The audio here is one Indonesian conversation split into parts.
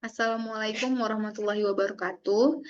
Assalamualaikum warahmatullahi wabarakatuh.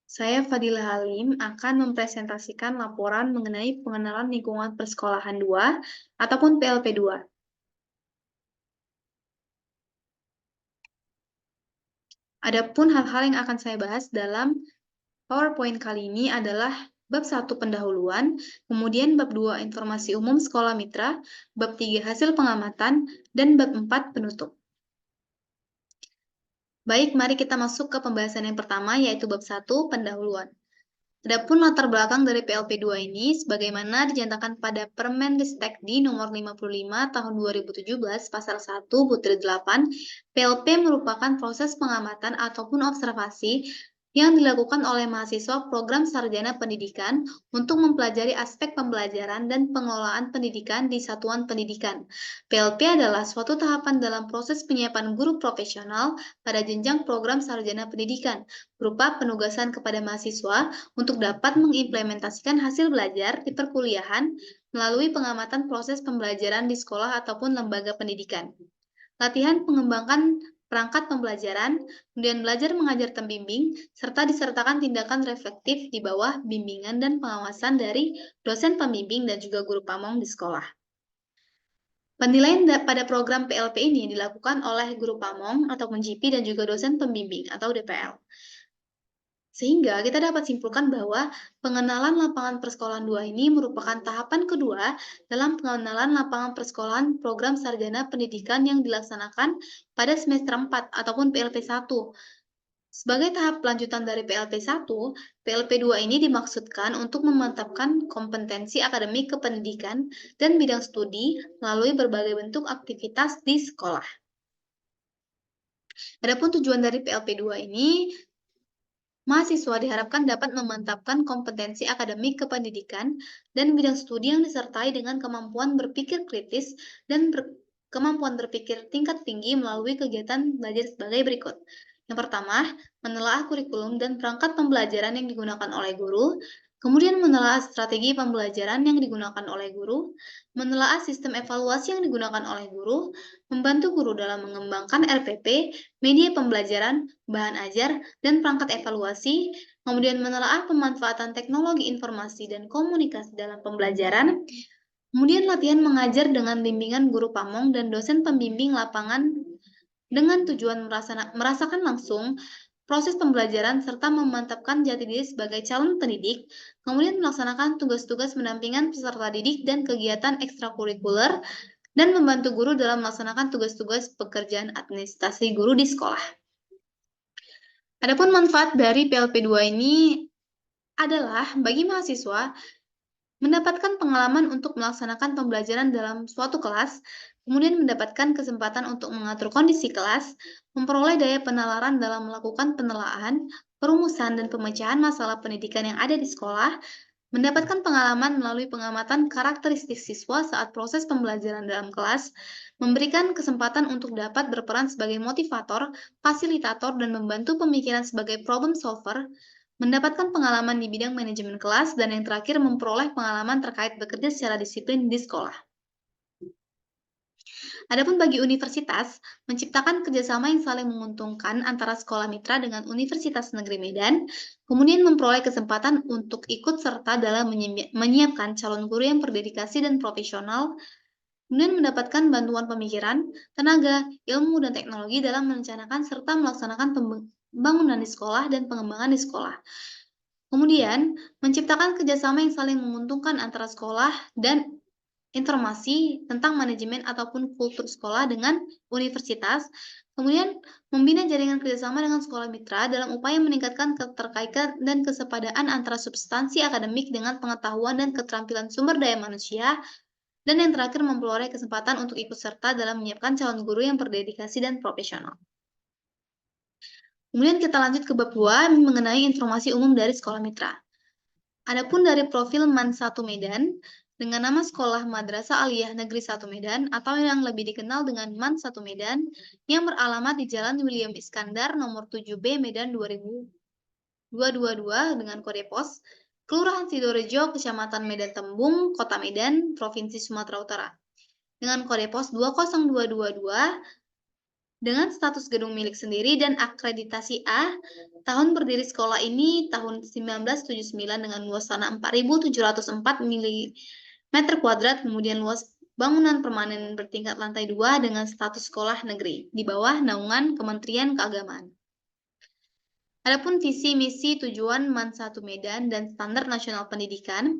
Saya Fadila Halim akan mempresentasikan laporan mengenai pengenalan lingkungan persekolahan 2 ataupun PLP 2. Adapun hal-hal yang akan saya bahas dalam PowerPoint kali ini adalah bab 1 pendahuluan, kemudian bab 2 informasi umum sekolah mitra, bab 3 hasil pengamatan, dan bab 4 penutup. Baik, mari kita masuk ke pembahasan yang pertama, yaitu bab 1 pendahuluan. Adapun latar belakang dari PLP2 ini, sebagaimana dinyatakan pada Permendikbud nomor 55 tahun 2017 pasal 1 butir 8, PLP merupakan proses pengamatan ataupun observasi yang dilakukan oleh mahasiswa program sarjana pendidikan untuk mempelajari aspek pembelajaran dan pengelolaan pendidikan di satuan pendidikan. PLP adalah suatu tahapan dalam proses penyiapan guru profesional pada jenjang program sarjana pendidikan, berupa penugasan kepada mahasiswa untuk dapat mengimplementasikan hasil belajar di perkuliahan melalui pengamatan proses pembelajaran di sekolah ataupun lembaga pendidikan. Latihan mengembangkan perangkat pembelajaran, kemudian belajar mengajar tembimbing, serta disertakan tindakan reflektif di bawah bimbingan dan pengawasan dari dosen pembimbing dan juga guru pamong di sekolah. Penilaian pada program PLP ini dilakukan oleh guru pamong ataupun GP dan juga dosen pembimbing atau DPL. Sehingga kita dapat simpulkan bahwa pengenalan lapangan persekolahan 2 ini merupakan tahapan kedua dalam pengenalan lapangan persekolahan program sarjana pendidikan yang dilaksanakan pada semester 4 ataupun PLP 1. Sebagai tahap lanjutan dari PLP 1, PLP 2 ini dimaksudkan untuk memantapkan kompetensi akademik kependidikan dan bidang studi melalui berbagai bentuk aktivitas di sekolah. Adapun tujuan dari PLP 2 ini, mahasiswa diharapkan dapat memantapkan kompetensi akademik kependidikan dan bidang studi yang disertai dengan kemampuan berpikir kritis dan kemampuan berpikir tingkat tinggi melalui kegiatan belajar sebagai berikut. Yang pertama, menelaah kurikulum dan perangkat pembelajaran yang digunakan oleh guru, kemudian menelaah strategi pembelajaran yang digunakan oleh guru, menelaah sistem evaluasi yang digunakan oleh guru, membantu guru dalam mengembangkan RPP, media pembelajaran, bahan ajar, dan perangkat evaluasi, kemudian menelaah pemanfaatan teknologi informasi dan komunikasi dalam pembelajaran, kemudian latihan mengajar dengan bimbingan guru pamong dan dosen pembimbing lapangan dengan tujuan merasakan langsung proses pembelajaran serta memantapkan jati diri sebagai calon pendidik, kemudian melaksanakan tugas-tugas pendampingan peserta didik dan kegiatan ekstrakurikuler, dan membantu guru dalam melaksanakan tugas-tugas pekerjaan administrasi guru di sekolah. Adapun manfaat dari PLP 2 ini adalah bagi mahasiswa mendapatkan pengalaman untuk melaksanakan pembelajaran dalam suatu kelas, kemudian mendapatkan kesempatan untuk mengatur kondisi kelas, memperoleh daya penalaran dalam melakukan penelaahan, perumusan, dan pemecahan masalah pendidikan yang ada di sekolah, mendapatkan pengalaman melalui pengamatan karakteristik siswa saat proses pembelajaran dalam kelas, memberikan kesempatan untuk dapat berperan sebagai motivator, fasilitator, dan membantu pemikiran sebagai problem solver, mendapatkan pengalaman di bidang manajemen kelas, dan yang terakhir memperoleh pengalaman terkait bekerja secara disiplin di sekolah. Adapun bagi universitas, menciptakan kerjasama yang saling menguntungkan antara sekolah mitra dengan Universitas Negeri Medan, kemudian memperoleh kesempatan untuk ikut serta dalam menyiapkan calon guru yang berdedikasi dan profesional, kemudian mendapatkan bantuan pemikiran, tenaga, ilmu, dan teknologi dalam merencanakan serta melaksanakan pembangunan di sekolah dan pengembangan di sekolah. Kemudian, menciptakan kerjasama yang saling menguntungkan antara sekolah dan informasi tentang manajemen ataupun kultur sekolah dengan universitas, kemudian membina jaringan kerjasama dengan sekolah mitra dalam upaya meningkatkan keterkaitan dan kesepadaan antara substansi akademik dengan pengetahuan dan keterampilan sumber daya manusia, dan yang terakhir memperoleh kesempatan untuk ikut serta dalam menyiapkan calon guru yang berdedikasi dan profesional. Kemudian kita lanjut ke bab 2 mengenai informasi umum dari sekolah mitra. Adapun dari profil MAN 1 Medan, dengan nama Sekolah Madrasah Aliyah Negeri 1 Medan atau yang lebih dikenal dengan MAN 1 Medan yang beralamat di Jalan William Iskandar nomor 7B Medan 2222 dengan kode pos Kelurahan Sidorejo, Kecamatan Medan Tembung, Kota Medan, Provinsi Sumatera Utara dengan kode pos 20222 Dengan status gedung milik sendiri dan akreditasi A, tahun berdiri sekolah ini tahun 1979 dengan luas tanah 4.704 mm kuadrat, kemudian luas bangunan permanen bertingkat lantai 2 dengan status sekolah negeri di bawah naungan Kementerian Keagamaan. Adapun visi, misi, tujuan MAN 1 Medan dan standar nasional pendidikan.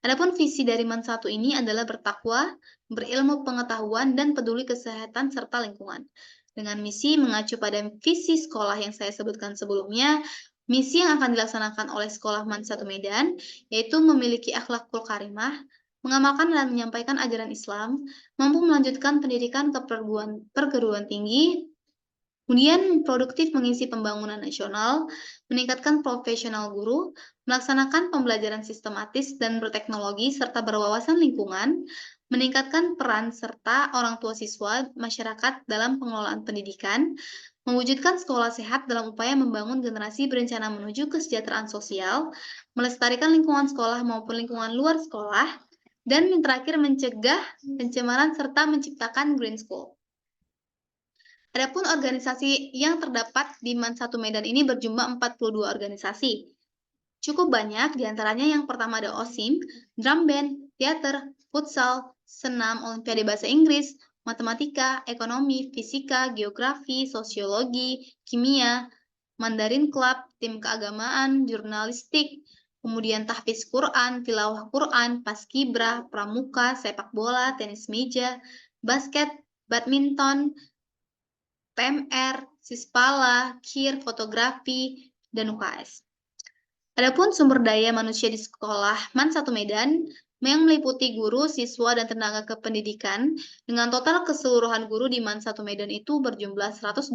Adapun visi dari MAN 1 ini adalah bertakwa, berilmu pengetahuan, dan peduli kesehatan serta lingkungan. Dengan misi mengacu pada visi sekolah yang saya sebutkan sebelumnya, misi yang akan dilaksanakan oleh sekolah MAN 1 Medan yaitu memiliki akhlakul karimah, mengamalkan dan menyampaikan ajaran Islam, mampu melanjutkan pendidikan ke perguruan tinggi, kemudian produktif mengisi pembangunan nasional, meningkatkan profesional guru, melaksanakan pembelajaran sistematis dan berteknologi serta berwawasan lingkungan, meningkatkan peran serta orang tua siswa masyarakat dalam pengelolaan pendidikan, mewujudkan sekolah sehat dalam upaya membangun generasi berencana menuju kesejahteraan sosial, melestarikan lingkungan sekolah maupun lingkungan luar sekolah, dan yang terakhir mencegah pencemaran serta menciptakan green school. Adapun organisasi yang terdapat di MAN 1 Medan ini berjumlah 42 organisasi. Cukup banyak, diantaranya yang pertama ada OSIM, drum band, teater, futsal, senam, olimpiade bahasa Inggris, matematika, ekonomi, fisika, geografi, sosiologi, kimia, Mandarin Club, tim keagamaan, jurnalistik, kemudian tahfiz Quran, tilawah Quran, paskibra, pramuka, sepak bola, tenis meja, basket, badminton, PMR, Sispala, KIR, fotografi, dan UKS. Adapun sumber daya manusia di sekolah MAN 1 Medan yang meliputi guru, siswa, dan tenaga kependidikan dengan total keseluruhan guru di MAN 1 Medan itu berjumlah 121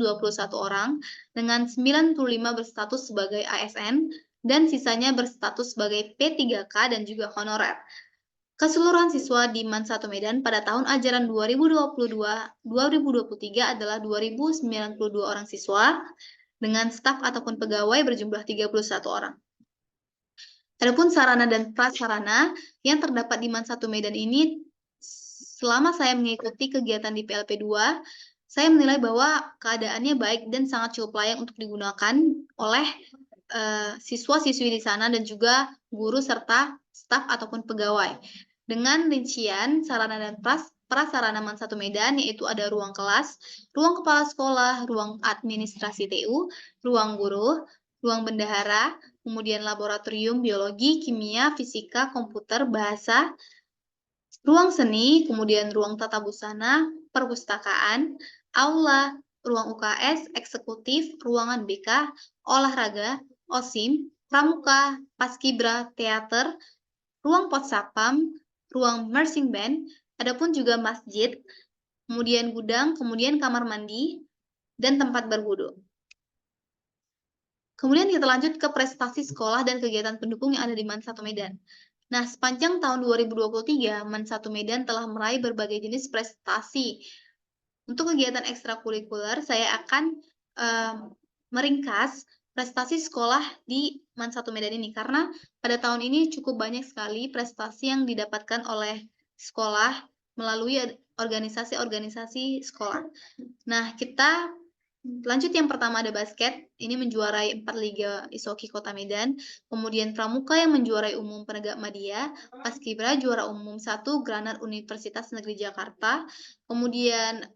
orang dengan 95 berstatus sebagai ASN dan sisanya berstatus sebagai P3K dan juga honorer. Keseluruhan siswa di MAN 1 Medan pada tahun ajaran 2022-2023 adalah 2.092 orang siswa dengan staf ataupun pegawai berjumlah 31 orang. Adapun sarana dan prasarana yang terdapat di MAN 1 Medan ini, selama saya mengikuti kegiatan di PLP 2, saya menilai bahwa keadaannya baik dan sangat cukup layak untuk digunakan oleh siswa-siswi di sana dan juga guru serta staf ataupun pegawai. Dengan rincian sarana dan prasarana MAN 1 Medan, yaitu ada ruang kelas, ruang kepala sekolah, ruang administrasi TU, ruang guru, ruang bendahara, kemudian laboratorium biologi, kimia, fisika, komputer, bahasa, ruang seni, kemudian ruang tata busana, perpustakaan, aula, ruang UKS, eksekutif, ruangan BK, olahraga, OSIM, pramuka, paskibra, teater, ruang potsapam, ruang marching band, adapun juga masjid, kemudian gudang, kemudian kamar mandi, dan tempat berwudu. Kemudian kita lanjut ke prestasi sekolah dan kegiatan pendukung yang ada di MAN 1 Medan. Nah, sepanjang tahun 2023, MAN 1 Medan telah meraih berbagai jenis prestasi. Untuk kegiatan ekstrakurikuler, saya akan meringkas prestasi sekolah di MAN 1 Medan ini, karena pada tahun ini cukup banyak sekali prestasi yang didapatkan oleh sekolah melalui organisasi-organisasi sekolah. Nah, kita lanjut yang pertama ada basket, ini menjuarai 4 Liga Ishoki Kota Medan, kemudian Pramuka yang menjuarai umum Penegak Madya, Paskibra juara umum 1 Granat Universitas Negeri Jakarta, kemudian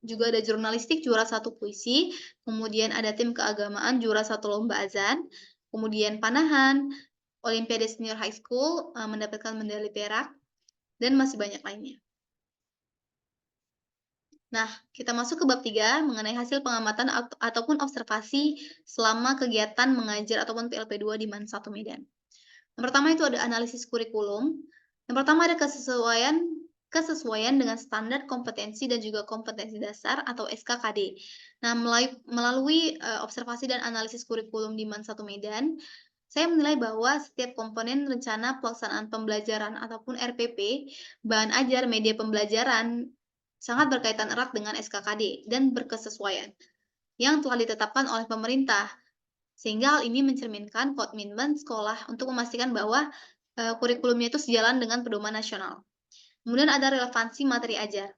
juga ada jurnalistik juara 1 puisi, kemudian ada tim keagamaan juara 1 lomba azan, kemudian panahan, Olimpiade Senior High School mendapatkan medali perak, dan masih banyak lainnya. Nah, kita masuk ke bab 3 mengenai hasil pengamatan ataupun observasi selama kegiatan mengajar ataupun PLP 2 di MAN 1 Medan. Yang pertama itu ada analisis kurikulum. Yang pertama ada kesesuaian dengan standar kompetensi dan juga kompetensi dasar atau SKKD. Nah, melalui observasi dan analisis kurikulum di MAN 1 Medan, saya menilai bahwa setiap komponen rencana pelaksanaan pembelajaran ataupun RPP, bahan ajar, media pembelajaran, sangat berkaitan erat dengan SKKD dan berkesesuaian yang telah ditetapkan oleh pemerintah. Sehingga hal ini mencerminkan komitmen sekolah untuk memastikan bahwa kurikulumnya itu sejalan dengan pedoman nasional. Kemudian ada relevansi materi ajar.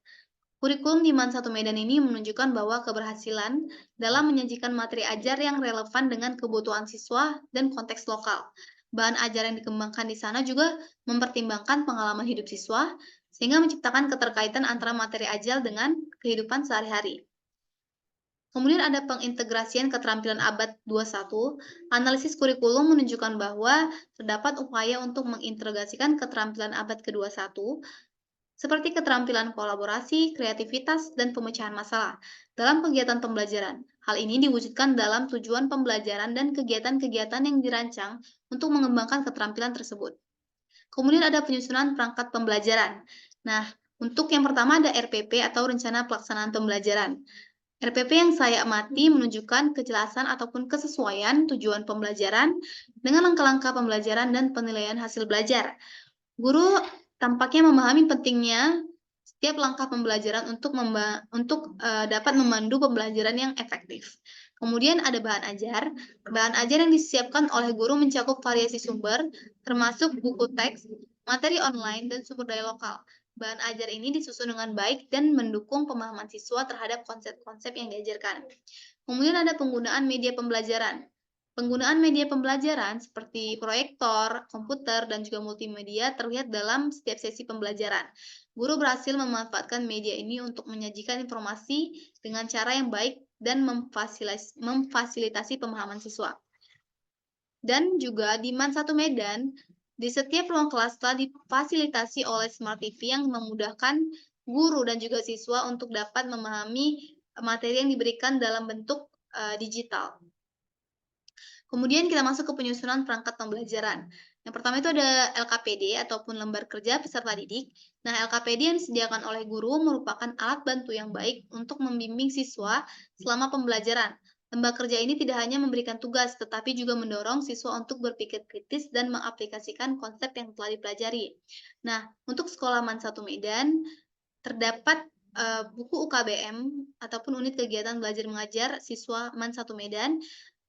Kurikulum di MAN 1 Medan ini menunjukkan bahwa keberhasilan dalam menyajikan materi ajar yang relevan dengan kebutuhan siswa dan konteks lokal. Bahan ajar yang dikembangkan di sana juga mempertimbangkan pengalaman hidup siswa, sehingga menciptakan keterkaitan antara materi ajar dengan kehidupan sehari-hari. Kemudian ada pengintegrasian keterampilan abad 21. Analisis kurikulum menunjukkan bahwa terdapat upaya untuk mengintegrasikan keterampilan abad ke-21 seperti keterampilan kolaborasi, kreativitas, dan pemecahan masalah dalam kegiatan pembelajaran. Hal ini diwujudkan dalam tujuan pembelajaran dan kegiatan-kegiatan yang dirancang untuk mengembangkan keterampilan tersebut. Kemudian ada penyusunan perangkat pembelajaran. Nah, untuk yang pertama ada RPP atau Rencana Pelaksanaan Pembelajaran. RPP yang saya amati menunjukkan kejelasan ataupun kesesuaian tujuan pembelajaran dengan langkah-langkah pembelajaran dan penilaian hasil belajar. Guru tampaknya memahami pentingnya setiap langkah pembelajaran untuk dapat memandu pembelajaran yang efektif. Kemudian ada bahan ajar. Bahan ajar yang disiapkan oleh guru mencakup variasi sumber, termasuk buku teks, materi online, dan sumber daya lokal. Bahan ajar ini disusun dengan baik dan mendukung pemahaman siswa terhadap konsep-konsep yang diajarkan. Kemudian ada penggunaan media pembelajaran. Penggunaan media pembelajaran seperti proyektor, komputer, dan juga multimedia terlihat dalam setiap sesi pembelajaran. Guru berhasil memanfaatkan media ini untuk menyajikan informasi dengan cara yang baik dan memfasilitasi pemahaman siswa. Dan juga di MAN 1 Medan, di setiap ruang kelas telah difasilitasi oleh Smart TV yang memudahkan guru dan juga siswa untuk dapat memahami materi yang diberikan dalam bentuk digital. Kemudian kita masuk ke penyusunan perangkat pembelajaran. Yang pertama itu ada LKPD ataupun lembar kerja peserta didik. Nah, LKPD yang disediakan oleh guru merupakan alat bantu yang baik untuk membimbing siswa selama pembelajaran. Lembar kerja ini tidak hanya memberikan tugas, tetapi juga mendorong siswa untuk berpikir kritis dan mengaplikasikan konsep yang telah dipelajari. Nah, untuk sekolah MAN 1 Medan, terdapat buku UKBM ataupun unit kegiatan belajar mengajar siswa MAN 1 Medan,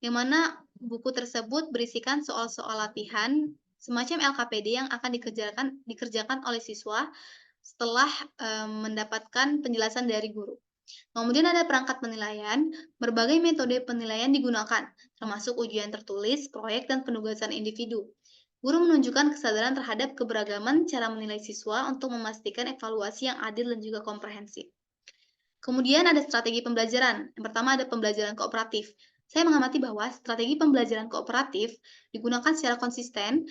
yang mana buku tersebut berisikan soal-soal latihan semacam LKPD yang akan dikerjakan oleh siswa setelah mendapatkan penjelasan dari guru. Kemudian ada perangkat penilaian. Berbagai metode penilaian digunakan, termasuk ujian tertulis, proyek, dan penugasan individu. Guru menunjukkan kesadaran terhadap keberagaman cara menilai siswa untuk memastikan evaluasi yang adil dan juga komprehensif. Kemudian ada strategi pembelajaran. Yang pertama ada pembelajaran kooperatif. Saya mengamati bahwa strategi pembelajaran kooperatif digunakan secara konsisten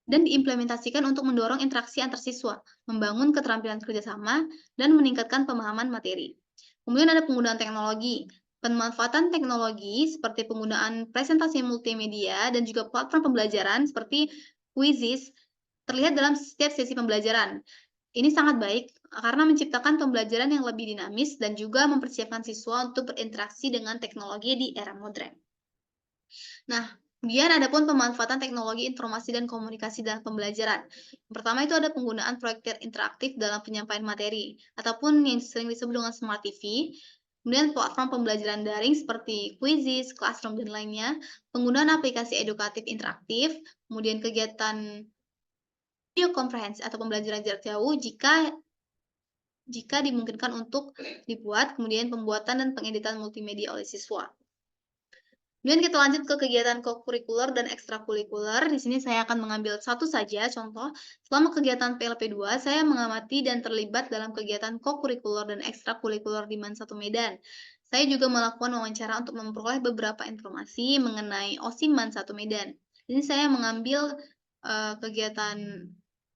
dan diimplementasikan untuk mendorong interaksi antar siswa, membangun keterampilan kerjasama, dan meningkatkan pemahaman materi. Kemudian ada penggunaan teknologi. Pemanfaatan teknologi seperti penggunaan presentasi multimedia dan juga platform pembelajaran seperti Quizzes terlihat dalam setiap sesi pembelajaran. Ini sangat baik karena menciptakan pembelajaran yang lebih dinamis dan juga mempersiapkan siswa untuk berinteraksi dengan teknologi di era modern. Nah, kemudian ada pun pemanfaatan teknologi informasi dan komunikasi dalam pembelajaran. Yang pertama itu ada penggunaan proyektor interaktif dalam penyampaian materi, ataupun yang sering disebut dengan Smart TV. Kemudian platform pembelajaran daring seperti Quizzes, Classroom, dan lainnya. Penggunaan aplikasi edukatif interaktif, kemudian kegiatan video komprehensif atau pembelajaran jarak jauh jika dimungkinkan untuk dibuat, kemudian pembuatan dan pengeditan multimedia oleh siswa. Kemudian kita lanjut ke kegiatan kokurikuler dan ekstrakurikuler. Di sini saya akan mengambil satu saja contoh. Selama kegiatan PLP 2, saya mengamati dan terlibat dalam kegiatan kokurikuler dan ekstrakurikuler di MAN 1 Medan. Saya juga melakukan wawancara untuk memperoleh beberapa informasi mengenai OSIM MAN 1 Medan. Ini saya mengambil kegiatan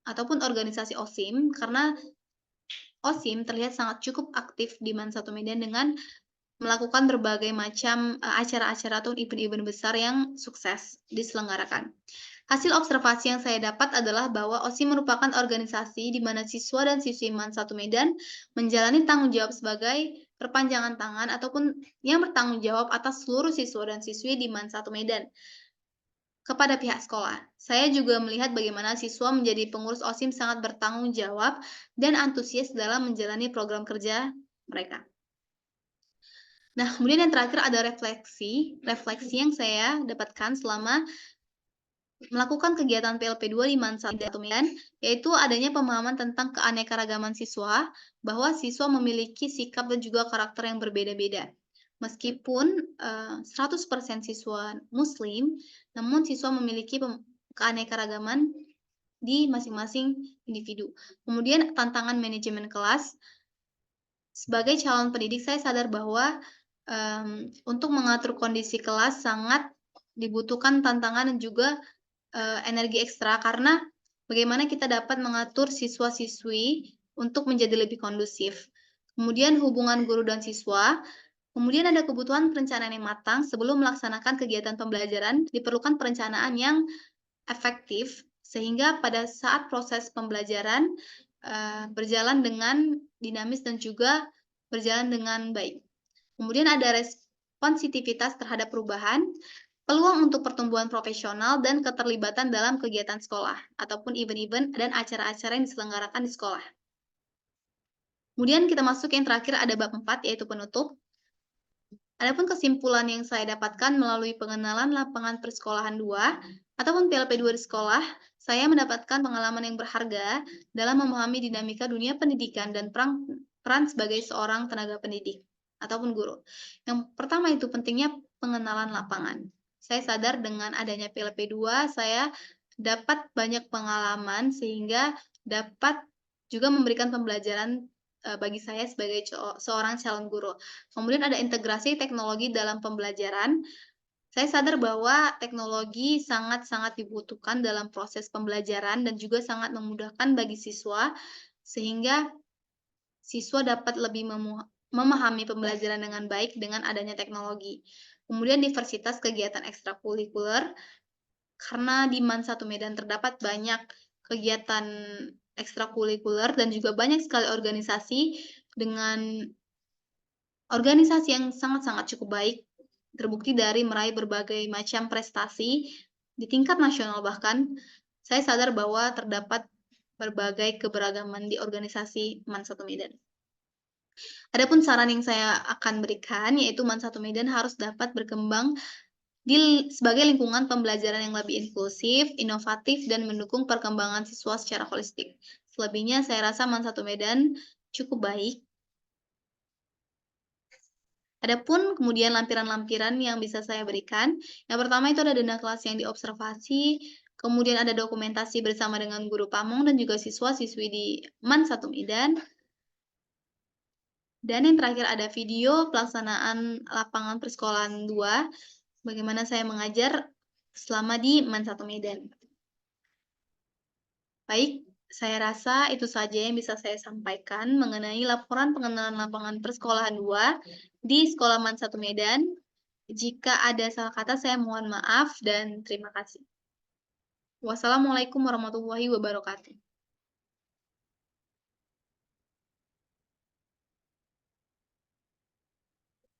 ataupun organisasi OSIM karena OSIM terlihat sangat cukup aktif di MAN 1 Medan dengan melakukan berbagai macam acara-acara atau event-event besar yang sukses diselenggarakan. Hasil observasi yang saya dapat adalah bahwa OSIM merupakan organisasi di mana siswa dan siswi MAN 1 Medan menjalani tanggung jawab sebagai perpanjangan tangan ataupun yang bertanggung jawab atas seluruh siswa dan siswi di MAN 1 Medan kepada pihak sekolah. Saya juga melihat bagaimana siswa menjadi pengurus OSIM sangat bertanggung jawab dan antusias dalam menjalani program kerja mereka. Nah, kemudian yang terakhir ada refleksi yang saya dapatkan selama melakukan kegiatan PLP 2 di Man 1 Medan, yaitu adanya pemahaman tentang keanekaragaman siswa, bahwa siswa memiliki sikap dan juga karakter yang berbeda-beda. Meskipun 100% siswa muslim, namun siswa memiliki keanekaragaman di masing-masing individu. Kemudian tantangan manajemen kelas, sebagai calon pendidik saya sadar bahwa, untuk mengatur kondisi kelas sangat dibutuhkan tantangan dan juga energi ekstra, karena bagaimana kita dapat mengatur siswa-siswi untuk menjadi lebih kondusif. Kemudian hubungan guru dan siswa, kemudian ada kebutuhan perencanaan yang matang sebelum melaksanakan kegiatan pembelajaran, diperlukan perencanaan yang efektif sehingga pada saat proses pembelajaran, berjalan dengan dinamis dan juga berjalan dengan baik. Kemudian ada responsivitas terhadap perubahan, peluang untuk pertumbuhan profesional dan keterlibatan dalam kegiatan sekolah, ataupun event-event dan acara-acara yang diselenggarakan di sekolah. Kemudian kita masuk yang terakhir ada bab 4 yaitu penutup. Adapun kesimpulan yang saya dapatkan melalui pengenalan lapangan persekolahan 2 ataupun PLP 2 di sekolah, saya mendapatkan pengalaman yang berharga dalam memahami dinamika dunia pendidikan dan peran sebagai seorang tenaga pendidik ataupun guru. Yang pertama itu pentingnya pengenalan lapangan. Saya sadar dengan adanya PLP 2, saya dapat banyak pengalaman sehingga dapat juga memberikan pembelajaran bagi saya sebagai seorang calon guru. Kemudian ada integrasi teknologi dalam pembelajaran. Saya sadar bahwa teknologi sangat-sangat dibutuhkan dalam proses pembelajaran dan juga sangat memudahkan bagi siswa, sehingga siswa dapat lebih memahami pembelajaran dengan baik dengan adanya teknologi. Kemudian diversitas kegiatan ekstrakurikuler, karena di Man 1 Medan terdapat banyak kegiatan ekstrakurikuler dan juga banyak sekali organisasi dengan organisasi yang sangat-sangat cukup baik, terbukti dari meraih berbagai macam prestasi di tingkat nasional bahkan. Saya sadar bahwa terdapat berbagai keberagaman di organisasi Man 1 Medan. Adapun saran yang saya akan berikan, yaitu Man 1 Medan harus dapat berkembang sebagai lingkungan pembelajaran yang lebih inklusif, inovatif, dan mendukung perkembangan siswa secara holistik. Selebihnya saya rasa Man 1 Medan cukup baik. Adapun kemudian lampiran-lampiran yang bisa saya berikan, yang pertama itu ada dana kelas yang diobservasi, kemudian ada dokumentasi bersama dengan guru pamong dan juga siswa-siswi di Man 1 Medan. Dan yang terakhir ada video pelaksanaan lapangan persekolahan 2, bagaimana saya mengajar selama di Man 1 Medan. Baik, saya rasa itu saja yang bisa saya sampaikan mengenai laporan pengenalan lapangan persekolahan 2 di Sekolah Man 1 Medan. Jika ada salah kata saya mohon maaf dan terima kasih. Wassalamualaikum warahmatullahi wabarakatuh.